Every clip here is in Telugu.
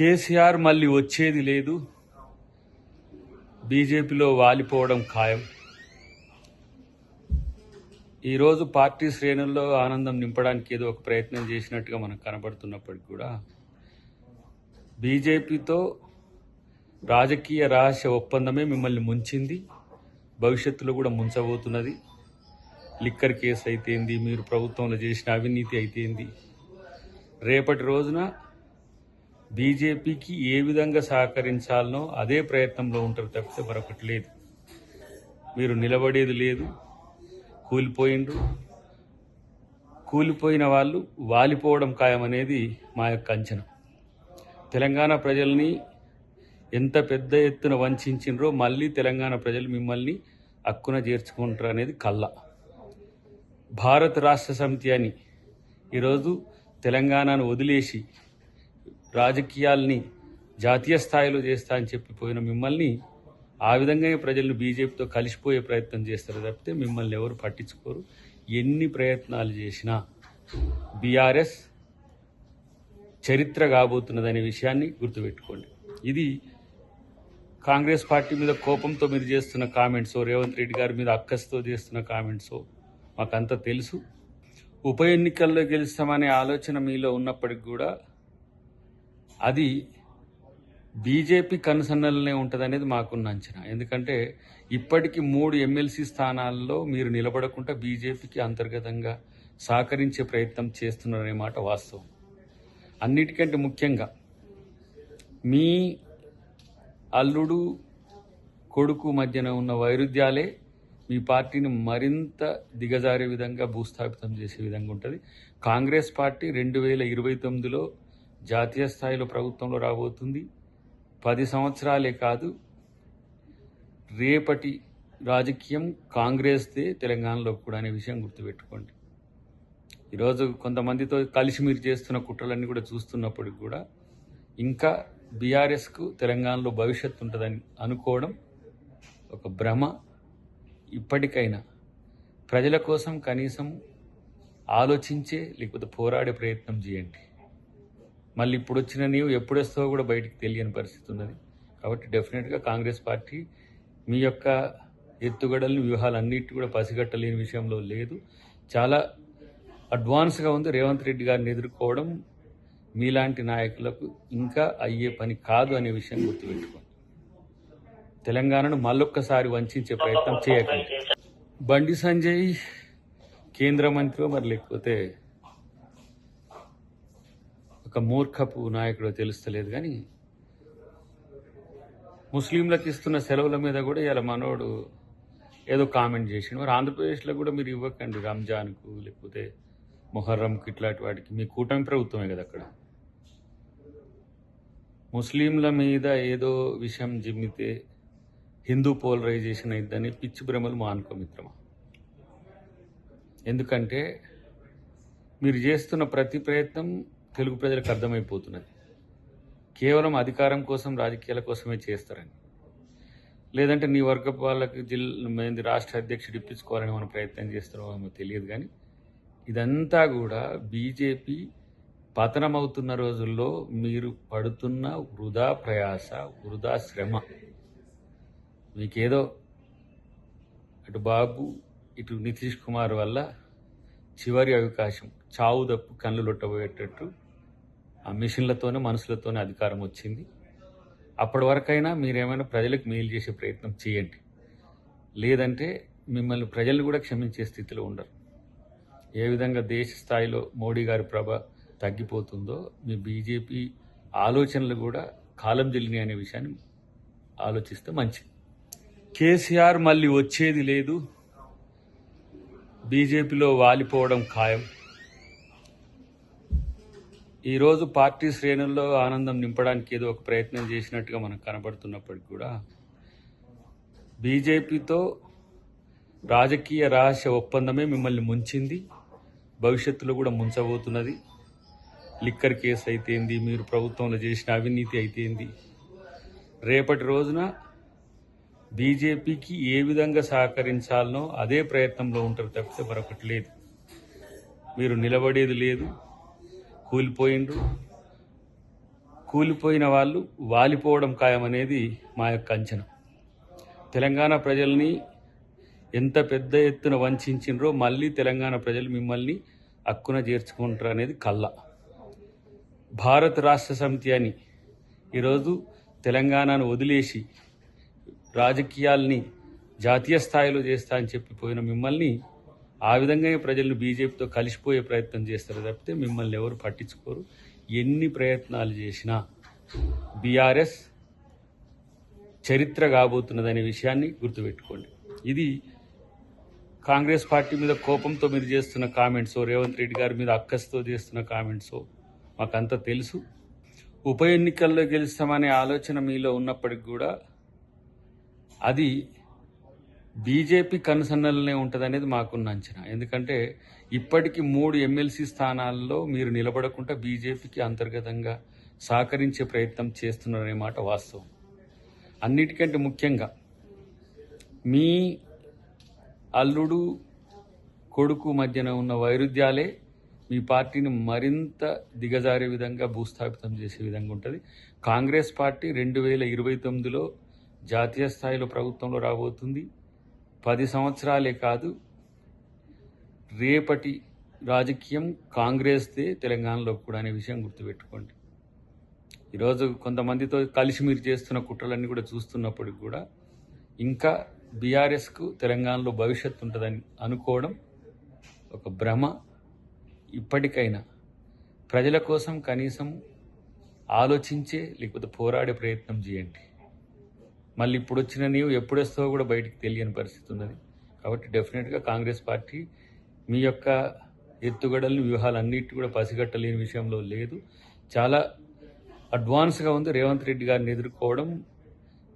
కేసీఆర్ మళ్ళీ వచ్చేది లేదు, బీజేపీలో వాలిపోవడం ఖాయం. ఈరోజు పార్టీ శ్రేణుల్లో ఆనందం నింపడానికి ఏదో ఒక ప్రయత్నం చేసినట్టుగా మనకు కనబడుతున్నప్పటికీ కూడా బీజేపీతో రాజకీయ రహస్య ఒప్పందమే మిమ్మల్ని ముంచింది, భవిష్యత్తులో కూడా ముంచబోతున్నది. లిక్కర్ కేసు అయితేంది, మీరు ప్రభుత్వంలో చేసిన అవినీతి అయితేంది, రేపటి రోజున బీజేపీకి ఏ విధంగా సహకరించాలనో అదే ప్రయత్నంలో ఉంటారు తప్పితే మరొకటి లేదు. మీరు నిలబడేది లేదు, కూలిపోయిన వాళ్ళు వాలిపోవడం ఖాయమనేది మా యొక్క అంచనా. తెలంగాణ ప్రజల్ని ఎంత పెద్ద ఎత్తున వంచిండ్రో మళ్ళీ తెలంగాణ ప్రజలు మిమ్మల్ని హక్కున చేర్చుకుంటారు అనేది కళ్ళ. భారత రాష్ట్ర సమితి అని ఈరోజు తెలంగాణను వదిలేసి రాజకీయాల్ని జాతీయ స్థాయిలో చేస్తా అని చెప్పిపోయిన మిమ్మల్ని ఆ విధంగానే ప్రజలను బీజేపీతో కలిసిపోయే ప్రయత్నం చేస్తారు తప్పితే మిమ్మల్ని ఎవరు పట్టించుకోరు. ఎన్ని ప్రయత్నాలు చేసినా బీఆర్ఎస్ చరిత్ర కాబోతున్నదనే విషయాన్ని గుర్తుపెట్టుకోండి. ఇది కాంగ్రెస్ పార్టీ మీద కోపంతో మీరు చేస్తున్న కామెంట్స్, రేవంత్ రెడ్డి గారి మీద అక్కస్తో చేస్తున్న కామెంట్స్ మాకంతా తెలుసు. ఉప ఎన్నికల్లో గెలుస్తామనే ఆలోచన మీలో ఉన్నప్పటికి కూడా అది బీజేపీ కనుసన్నలనే ఉంటుందనేది మాకున్న అంచనా. ఎందుకంటే ఇప్పటికీ 3 ఎమ్మెల్సీ స్థానాల్లో మీరు నిలబడకుండా బీజేపీకి అంతర్గతంగా సహకరించే ప్రయత్నం చేస్తున్నారనే మాట వాస్తవం. అన్నిటికంటే ముఖ్యంగా మీ అల్లుడు కొడుకు మధ్యన ఉన్న వైరుధ్యాలే మీ పార్టీని మరింత దిగజారే విధంగా భూస్థాపితం చేసే విధంగా ఉంటుంది. కాంగ్రెస్ పార్టీ 2029లో జాతీయ స్థాయిలో ప్రభుత్వంలో రాబోతుంది. 10 సంవత్సరాలే కాదు, రేపటి రాజకీయం కాంగ్రెస్దే తెలంగాణలో కూడా అనే విషయం గుర్తుపెట్టుకోండి. ఈరోజు కొంతమందితో కలిసి మీరు చేస్తున్న కుట్రలన్నీ కూడా చూస్తున్నప్పటికి కూడా ఇంకా బీఆర్ఎస్కు తెలంగాణలో భవిష్యత్తు ఉంటుందని అనుకోవడం ఒక భ్రమ. ఇప్పటికైనా ప్రజల కోసం కనీసం ఆలోచించే లేకపోతే పోరాడే ప్రయత్నం చేయండి. మళ్ళీ ఇప్పుడు వచ్చిన నీవు ఎప్పుడు వస్తావో కూడా బయటికి తెలియని పరిస్థితి ఉన్నది. కాబట్టి డెఫినెట్గా కాంగ్రెస్ పార్టీ మీ యొక్క ఎత్తుగడలను వ్యూహాలన్నిటి కూడా పసిగట్టలేని విషయంలో లేదు, చాలా అడ్వాన్స్గా ఉంది. రేవంత్ రెడ్డి గారిని ఎదుర్కోవడం మీలాంటి నాయకులకు ఇంకా అయ్యే పని కాదు అనే విషయం గుర్తుపెట్టుకోండి. తెలంగాణను మళ్ళొక్కసారి వంచే ప్రయత్నం చేయకండి. బండి సంజయ్ కేంద్ర మంత్రి మరి లేకపోతే ఒక మూర్ఖపు నాయకుడో తెలుస్తలేదు, కానీ ముస్లింలకు ఇస్తున్న సెలవుల మీద కూడా ఇలా మనోడు ఏదో కామెంట్ చేసిండు. మరి ఆంధ్రప్రదేశ్లో కూడా మీరు ఇవ్వకండి, రంజాన్కు లేకపోతే మొహర్రంకు ఇట్లాంటి వాటికి. మీ కూటమి ప్రభుత్వమే కదా అక్కడ. ముస్లింల మీద ఏదో విషయం జిమ్మితే హిందూ పోలరైజేషన్ అయిద్దని పిచ్చి భ్రమలు మానుకో మిత్రమా. ఎందుకంటే మీరు చేస్తున్న ప్రతి ప్రయత్నం తెలుగు ప్రజలకు అర్థమైపోతున్నది. కేవలం అధికారం కోసం, రాజకీయాల కోసమే చేస్తారని, లేదంటే నీ వర్గపు వాళ్ళకి రాష్ట్ర అధ్యక్షుడు ఇప్పించుకోవాలని మనం ప్రయత్నం చేస్తున్నామో తెలియదు, కానీ ఇదంతా కూడా బీజేపీ పతనమవుతున్న రోజుల్లో మీరు పడుతున్న వృధా ప్రయాస, వృధా శ్రమ. మీకేదో అటు బాబు ఇటు నితీష్ కుమార్ వల్ల చివరి అవకాశం, చావు తప్పు కళ్ళు లొట్టబోయేటట్టు ఆ మిషన్లతోనే మనుషులతోనే అధికారం వచ్చింది. అప్పటి వరకైనా మీరేమైనా ప్రజలకు మేలు చేసే ప్రయత్నం చేయండి, లేదంటే మిమ్మల్ని ప్రజలు కూడా క్షమించే స్థితిలో ఉండరు. ఏ విధంగా దేశ స్థాయిలో మోడీ గారి ప్రభ తగ్గిపోతుందో మీ బీజేపీ ఆలోచనలు కూడా కాలం చెల్లినాయి అనే విషయాన్ని ఆలోచిస్తే మంచిది. కేసీఆర్ మళ్ళీ వచ్చేది లేదు, బీజేపీలో వాలిపోవడం ఖాయం. ఈరోజు పార్టీ శ్రేణుల్లో ఆనందం నింపడానికి ఏదో ఒక ప్రయత్నం చేసినట్టుగా మనకు కనబడుతున్నప్పటికీ కూడా బీజేపీతో రాజకీయ రహస్య ఒప్పందమే మిమ్మల్ని ముంచింది, భవిష్యత్తులో కూడా ముంచబోతున్నది. లిక్కర్ కేసు అయితేంది, మీరు ప్రభుత్వంలో చేసిన అవినీతి అయితేంది, రేపటి రోజున బీజేపీకి ఏ విధంగా సహకరించాలనో అదే ప్రయత్నంలో ఉంటారు తప్పితే మరొకటి లేదు. మీరు నిలబడేది లేదు, కూలిపోయిన వాళ్ళు వాలిపోవడం ఖాయమనేది మా యొక్క అంచనా. తెలంగాణ ప్రజల్ని ఎంత పెద్ద ఎత్తున వంచిండ్రో మళ్ళీ తెలంగాణ ప్రజలు మిమ్మల్ని హక్కున చేర్చుకుంటారు అనేది కళ్ళ. భారత రాష్ట్ర సమితి అని ఈరోజు తెలంగాణను వదిలేసి రాజకీయాల్ని జాతీయ స్థాయిలో చేస్తా అని చెప్పిపోయిన మిమ్మల్ని ఆ విధంగానే ప్రజలను బీజేపీతో కలిసిపోయే ప్రయత్నం చేస్తారు తప్పితే మిమ్మల్ని ఎవరు పట్టించుకోరు. ఎన్ని ప్రయత్నాలు చేసినా బీఆర్ఎస్ చరిత్ర కాబోతున్నదనే విషయాన్ని గుర్తుపెట్టుకోండి. ఇది కాంగ్రెస్ పార్టీ మీద కోపంతో మీరు చేస్తున్న కామెంట్సో, రేవంత్ రెడ్డి గారి మీద అక్కస్తో చేస్తున్న కామెంట్సో మాకంతా తెలుసు. ఉప ఎన్నికల్లో గెలుస్తామనే ఆలోచన మీలో ఉన్నప్పటికి కూడా అది బీజేపీ కనుసన్నలనే ఉంటుందనేది మాకున్న అంచనా. ఎందుకంటే ఇప్పటికీ 3 ఎమ్మెల్సీ స్థానాల్లో మీరు నిలబడకుండా బీజేపీకి అంతర్గతంగా సహకరించే ప్రయత్నం చేస్తున్నారనే మాట వాస్తవం. అన్నిటికంటే ముఖ్యంగా మీ అల్లుడు కొడుకు మధ్యన ఉన్న వైరుధ్యాలే మీ పార్టీని మరింత దిగజారే విధంగా భూస్థాపితం చేసే విధంగా ఉంటుంది. కాంగ్రెస్ పార్టీ 2029లో జాతీయ స్థాయిలో ప్రభుత్వంలో రాబోతుంది. 10 సంవత్సరాలే కాదు, రేపటి రాజకీయం కాంగ్రెస్దే తెలంగాణలో కూడా అనే విషయం గుర్తుపెట్టుకోండి. ఈరోజు కొంతమందితో కలిసి మీరు చేస్తున్న కుట్రలన్నీ కూడా చూస్తున్నప్పటికి కూడా ఇంకా బీఆర్ఎస్కు తెలంగాణలో భవిష్యత్తు ఉంటుందని అనుకోవడం ఒక భ్రమ. ఇప్పటికైనా ప్రజల కోసం కనీసం ఆలోచించే లేకపోతే పోరాడే ప్రయత్నం చేయండి. మళ్ళీ ఇప్పుడు వచ్చిన నీవు ఎప్పుడు వస్తావో కూడా బయటికి తెలియని పరిస్థితి ఉన్నది. కాబట్టి డెఫినెట్గా కాంగ్రెస్ పార్టీ మీ యొక్క ఎత్తుగడలను వ్యూహాలన్నిటి కూడా పసిగట్టలేని విషయంలో లేదు. చాలా అడ్వాన్స్గా ఉంది. రేవంత్ రెడ్డి గారిని ఎదుర్కోవడం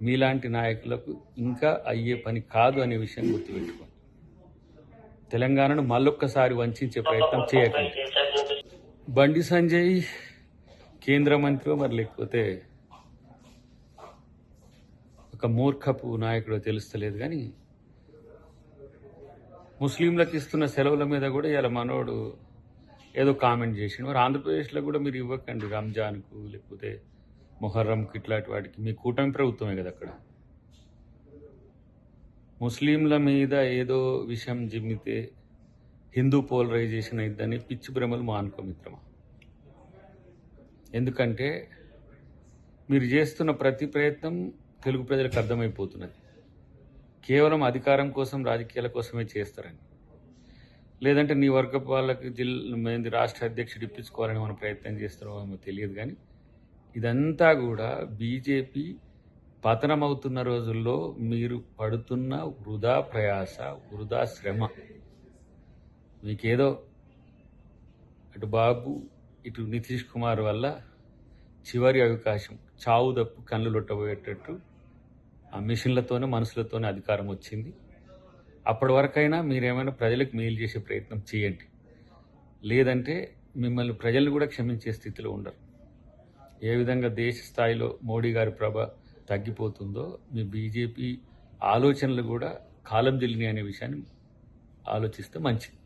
మీలాంటి నాయకులకు ఇంకా అయ్యే పని కాదు అనే విషయం గుర్తుపెట్టుకోండి. తెలంగాణను మళ్ళొక్కసారి వంచే ప్రయత్నం చేయకండి. బండి సంజయ్ కేంద్ర మంత్రి మరి లేకపోతే ఒక మూర్ఖపు నాయకుడో తెలుస్తలేదు, కానీ ముస్లింలకు ఇస్తున్న సెలవుల మీద కూడా ఇలా మనోడు ఏదో కామెంట్ చేసిండు. మరి ఆంధ్రప్రదేశ్లో కూడా మీరు ఇవ్వకండి, రంజాన్కు లేకపోతే మొహర్రంకు ఇట్లాంటి వాటికి. మీ కూటమి ప్రభుత్వమే కదా అక్కడ. ముస్లింల మీద ఏదో విషయం జిమ్మితే హిందూ పోలరైజేషన్ అయిద్దని పిచ్చి భ్రమలు మానుకో మిత్రమా. ఎందుకంటే మీరు చేస్తున్న ప్రతి ప్రయత్నం తెలుగు ప్రజలకు అర్థమైపోతున్నది. కేవలం అధికారం కోసం, రాజకీయాల కోసమే చేస్తారని, లేదంటే నీ వర్గపు వాళ్ళకి రాష్ట్ర అధ్యక్షుడు ఇప్పించుకోవాలని మనం ప్రయత్నం చేస్తున్నామో తెలియదు. కానీ ఇదంతా కూడా బీజేపీ పతనమవుతున్న రోజుల్లో మీరు పడుతున్న వృధా ప్రయాస, వృధా శ్రమ. మీకేదో అటు బాబు ఇటు నితీష్ కుమార్ వల్ల చివరి అవకాశం, చావు తప్పు కళ్ళు లొట్టబోయేటట్టు ఆ మిషన్లతోనే మనుషులతోనే అధికారం వచ్చింది. అప్పటి వరకైనా మీరేమైనా ప్రజలకు మేలు చేసే ప్రయత్నం చేయండి. లేదంటే మిమ్మల్ని ప్రజలు కూడా క్షమించే స్థితిలో ఉండరు. ఏ విధంగా దేశ స్థాయిలో మోడీ గారి ప్రభ తగ్గిపోతుందో మీ బీజేపీ ఆలోచనలు కూడా కాలం చెల్లినాయి అనే విషయాన్ని ఆలోచిస్తే మంచిది.